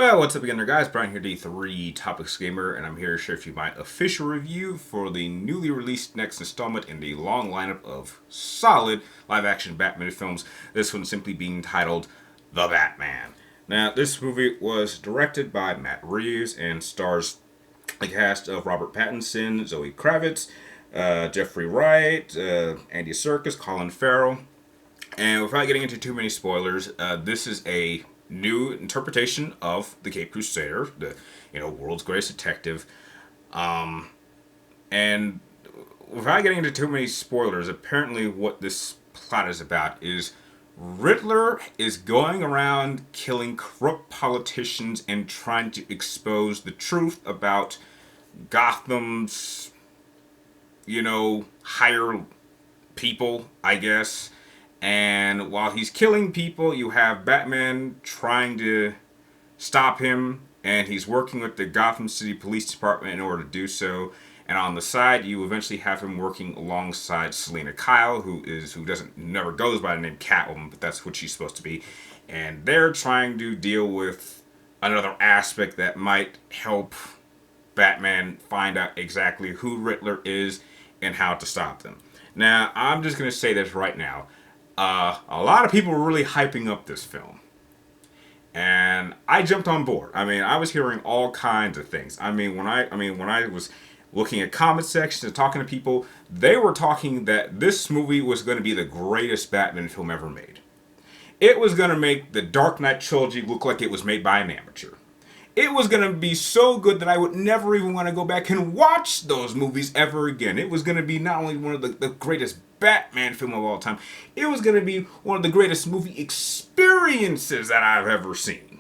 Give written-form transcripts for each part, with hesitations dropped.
Well, what's up again there, guys? Brian here, D3 Topics Gamer, and I'm here to share with you my official review for the newly released next installment in the long lineup of solid live-action Batman films. This one simply being titled The Batman. Now, this movie was directed by Matt Reeves and stars a cast of Robert Pattinson, Zoe Kravitz, Jeffrey Wright, Andy Serkis, Colin Farrell. And without getting into too many spoilers, this is a new interpretation of the Cape Crusader, the world's greatest detective. And without getting into too many spoilers, apparently what this plot is about is Riddler is going around killing corrupt politicians and trying to expose the truth about Gotham's, higher people, I guess. And while he's killing people, you have Batman trying to stop him, and he's working with the Gotham City Police Department in order to do so. And on the side, you eventually have him working alongside Selina Kyle, who never goes by the name Catwoman, but that's what she's supposed to be. And they're trying to deal with another aspect that might help Batman find out exactly who Riddler is and how to stop them. Now, I'm just going to say this right now. A lot of people were really hyping up this film. And I jumped on board. I was hearing all kinds of things. When I was looking at comment sections and talking to people, they were talking that this movie was going to be the greatest Batman film ever made. It was going to make the Dark Knight trilogy look like it was made by an amateur. It was going to be so good that I would never even want to go back and watch those movies ever again. It was going to be not only one of the greatest Batman film of all time, it was going to be one of the greatest movie experiences that I've ever seen.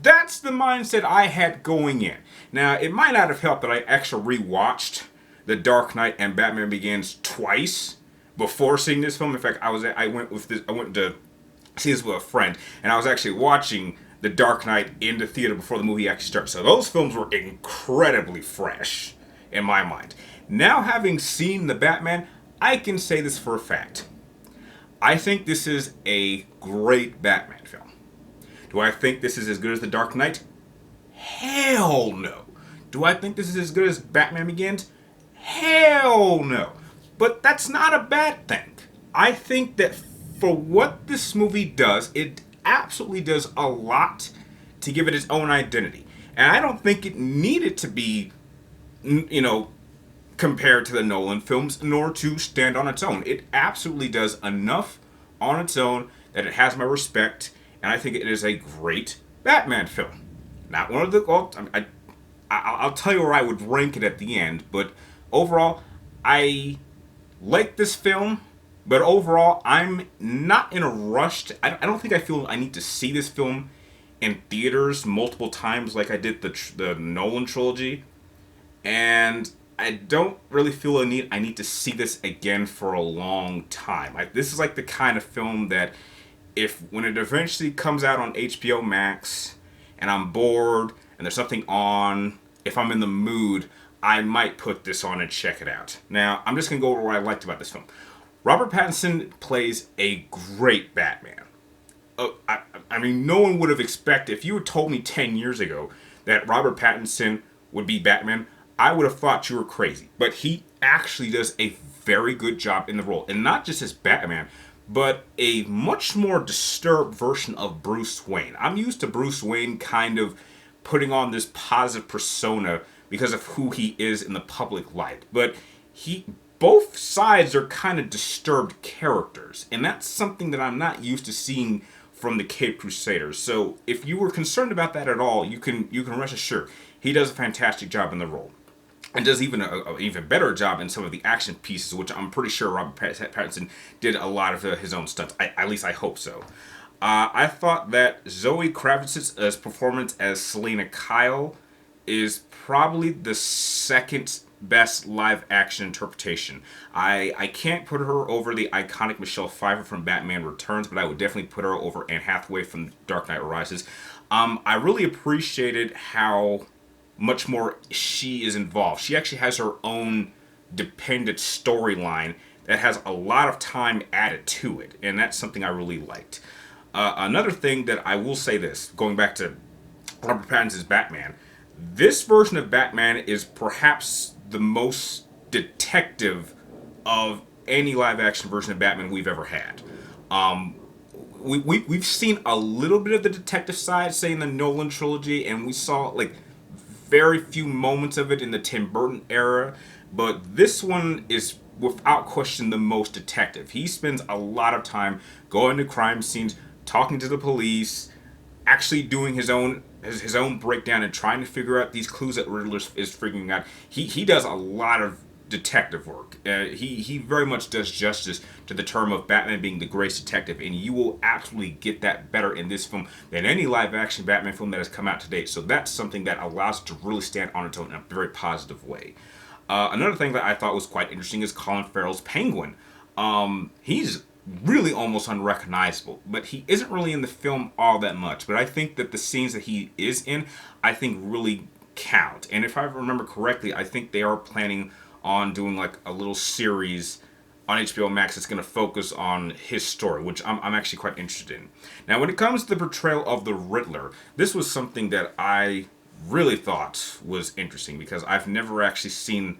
That's the mindset I had going in. Now, it might not have helped that I actually rewatched The Dark Knight and Batman Begins twice before seeing this film. In fact, I went to see this with a friend, and I was actually watching The Dark Knight in the theater before the movie actually started. So those films were incredibly fresh in my mind. Now, having seen The Batman, I can say this for a fact. I think this is a great Batman film. Do I think this is as good as The Dark Knight? Hell no. Do I think this is as good as Batman Begins? Hell no. But that's not a bad thing. I think that for what this movie does, it absolutely does a lot to give it its own identity. And I don't think it needed to be, compared to the Nolan films, nor to stand on its own. It absolutely does enough on its own that it has my respect, and I think it is a great Batman film. Not one of the... Well, I'll tell you where I would rank it at the end, but overall, I like this film, but overall, I'm not in a rush. I don't think I feel I need to see this film in theaters multiple times like I did the Nolan trilogy, and I don't really feel I need to see this again for a long time. This is like the kind of film that when it eventually comes out on HBO Max and I'm bored and there's something on, if I'm in the mood, I might put this on and check it out. Now, I'm just going to go over what I liked about this film. Robert Pattinson plays a great Batman. No one would have expected, if you had told me 10 years ago that Robert Pattinson would be Batman, I would have thought you were crazy. But he actually does a very good job in the role. And not just as Batman, but a much more disturbed version of Bruce Wayne. I'm used to Bruce Wayne kind of putting on this positive persona because of who he is in the public light. But both sides are kind of disturbed characters. And that's something that I'm not used to seeing from the Cape Crusaders. So if you were concerned about that at all, you can rest assured he does a fantastic job in the role. And does even an even better job in some of the action pieces, which I'm pretty sure Robert Pattinson did a lot of his own stunts. At least I hope so. I thought that Zoe Kravitz's performance as Selina Kyle is probably the second best live action interpretation. I can't put her over the iconic Michelle Pfeiffer from Batman Returns, but I would definitely put her over Anne Hathaway from Dark Knight Rises. I really appreciated how much more she is involved. She actually has her own dependent storyline that has a lot of time added to it, and that's something I really liked. Another thing that I will say this, going back to Robert Pattinson's Batman. This version of Batman is perhaps the most detective of any live action version of Batman we've ever had. Um, we've seen a little bit of the detective side, say in the Nolan trilogy, and we saw like very few moments of it in the Tim Burton era. But this one is without question the most detective. He spends a lot of time going to crime scenes, talking to the police, actually doing his own breakdown and trying to figure out these clues that Riddler is figuring out. He does a lot of detective work. He very much does justice to the term of Batman being the great detective, and you will absolutely get that better in this film than any live action Batman film that has come out to date. So that's something that allows it to really stand on its own in a very positive way. Another thing that I thought was quite interesting is Colin Farrell's Penguin. He's really almost unrecognizable, but he isn't really in the film all that much. But I think that the scenes that he is in, I think really count. And if I remember correctly, I think they are planning on doing like a little series on HBO Max that's going to focus on his story, which I'm actually quite interested in. Now, when it comes to the portrayal of the Riddler, this was something that I really thought was interesting because I've never actually seen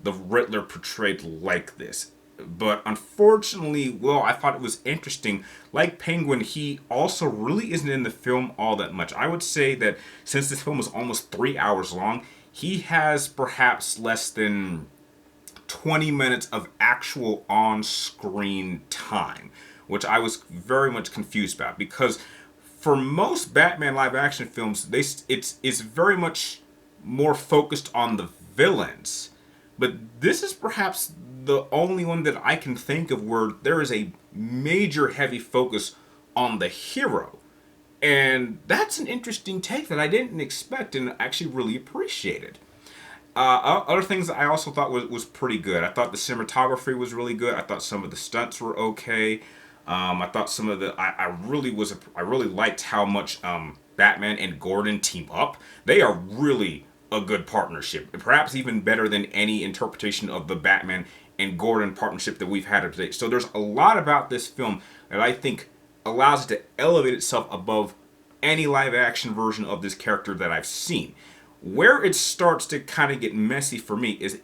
the Riddler portrayed like this. But unfortunately, well, I thought it was interesting. Like Penguin, he also really isn't in the film all that much. I would say that since this film was almost 3 hours long, he has perhaps less than 20 minutes of actual on-screen time, which I was very much confused about because for most Batman live action films, it's very much more focused on the villains. But this is perhaps the only one that I can think of where there is a major heavy focus on the hero. And that's an interesting take that I didn't expect and actually really appreciated. Other things that I also thought was pretty good. I thought the cinematography was really good. I thought some of the stunts were okay. I thought some of the I really liked how much Batman and Gordon team up. They are really a good partnership, perhaps even better than any interpretation of the Batman and Gordon partnership that we've had today. So there's a lot about this film that I think allows it to elevate itself above any live action version of this character that I've seen. Where it starts to kind of get messy for me is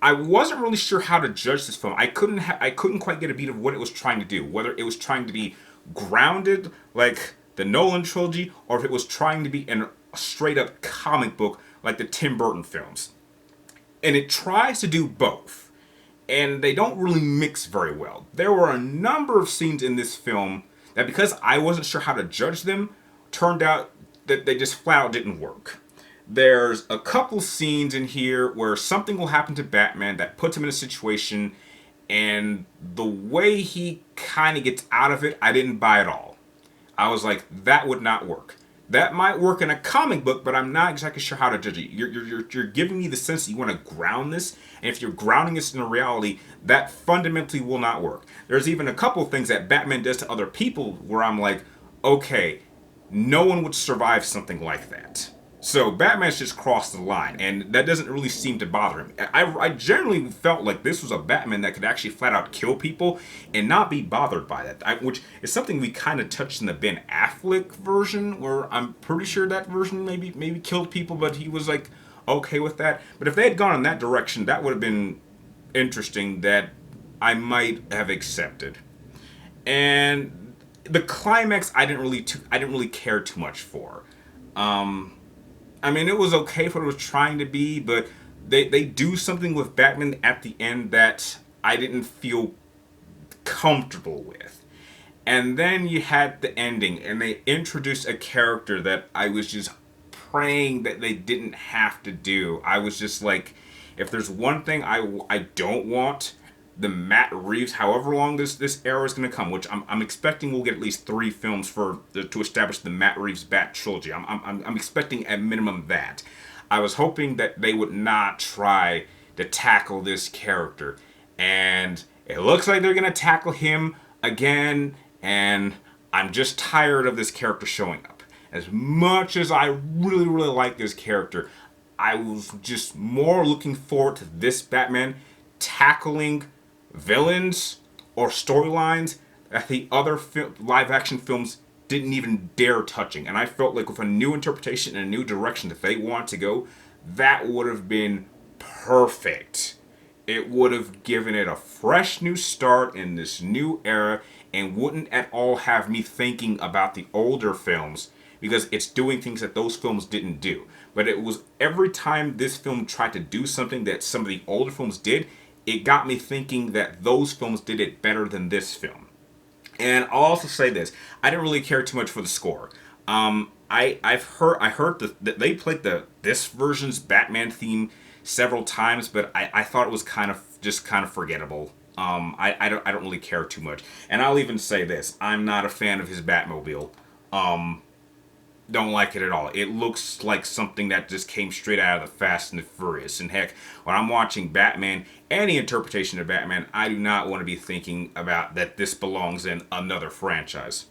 I wasn't really sure how to judge this film. I couldn't quite get a beat of what it was trying to do. Whether it was trying to be grounded like the Nolan trilogy, or if it was trying to be a straight up comic book like the Tim Burton films. And it tries to do both. And they don't really mix very well. There were a number of scenes in this film that, because I wasn't sure how to judge them, turned out that they just flat out didn't work. There's a couple scenes in here where something will happen to Batman that puts him in a situation, and the way he kind of gets out of it, I didn't buy at all. I was like, that would not work. That might work in a comic book, but I'm not exactly sure how to judge it. You're giving me the sense that you want to ground this, and if you're grounding this in a reality, that fundamentally will not work. There's even a couple of things that Batman does to other people where I'm like, okay, no one would survive something like that. So Batman's just crossed the line, and that doesn't really seem to bother him. I generally felt like this was a Batman that could actually flat out kill people and not be bothered by that, which is something we kind of touched in the Ben Affleck version, where I'm pretty sure that version maybe killed people, but he was like okay with that. But if they had gone in that direction, that would have been interesting, that I might have accepted. And the climax, I didn't really care too much for. I mean, it was okay for what it was trying to be, but they do something with Batman at the end that I didn't feel comfortable with. And then you had the ending, and they introduced a character that I was just praying that they didn't have to do. I was just like, if there's one thing I don't want, the Matt Reeves, however long this era is going to come, which I'm expecting we'll get at least 3 films to establish the Matt Reeves Bat trilogy. I'm expecting at minimum that. I was hoping that they would not try to tackle this character, and it looks like they're going to tackle him again, and I'm just tired of this character showing up. As much as I really, really like this character, I was just more looking forward to this Batman tackling villains or storylines that the other live action films didn't even dare touching. And I felt like with a new interpretation and a new direction that they want to go, that would have been perfect. It would have given it a fresh new start in this new era and wouldn't at all have me thinking about the older films because it's doing things that those films didn't do. But it was every time this film tried to do something that some of the older films did, it got me thinking that those films did it better than this film. And I'll also say this: I didn't really care too much for the score. I heard that they played this version's Batman theme several times, but I thought it was kind of forgettable. I don't really care too much. And I'll even say this: I'm not a fan of his Batmobile. Don't like it at all. It looks like something that just came straight out of the Fast and the Furious. And heck, when I'm watching Batman, any interpretation of Batman, I do not want to be thinking about that this belongs in another franchise.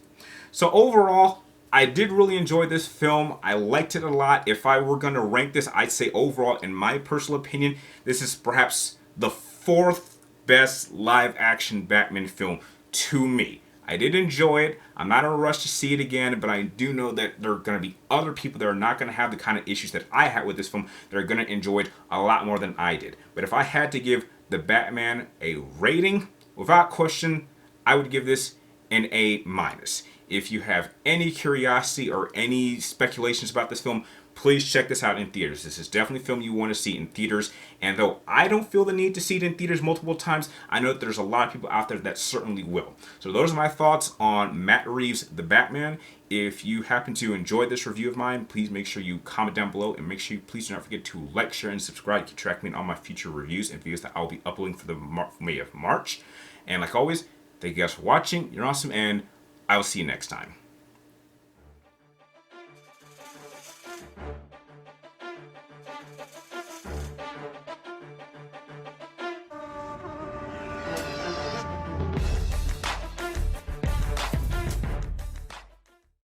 So overall, I did really enjoy this film. I liked it a lot. If I were going to rank this, I'd say overall, in my personal opinion, this is perhaps the fourth best live action Batman film to me. I did enjoy it. I'm not in a rush to see it again, but I do know that there are going to be other people that are not going to have the kind of issues that I had with this film that are going to enjoy it a lot more than I did. But if I had to give the Batman a rating, without question, I would give this an A minus. If you have any curiosity or any speculations about this film, please check this out in theaters. This is definitely a film you want to see in theaters. And though I don't feel the need to see it in theaters multiple times, I know that there's a lot of people out there that certainly will. So those are my thoughts on Matt Reeves The Batman. If you happen to enjoy this review of mine, please make sure you comment down below, and make sure you please do not forget to like, share, and subscribe to keep track of me on all my future reviews and videos that I'll be uploading for the May of March. And like always, thank you guys for watching. You're awesome, and I will see you next time.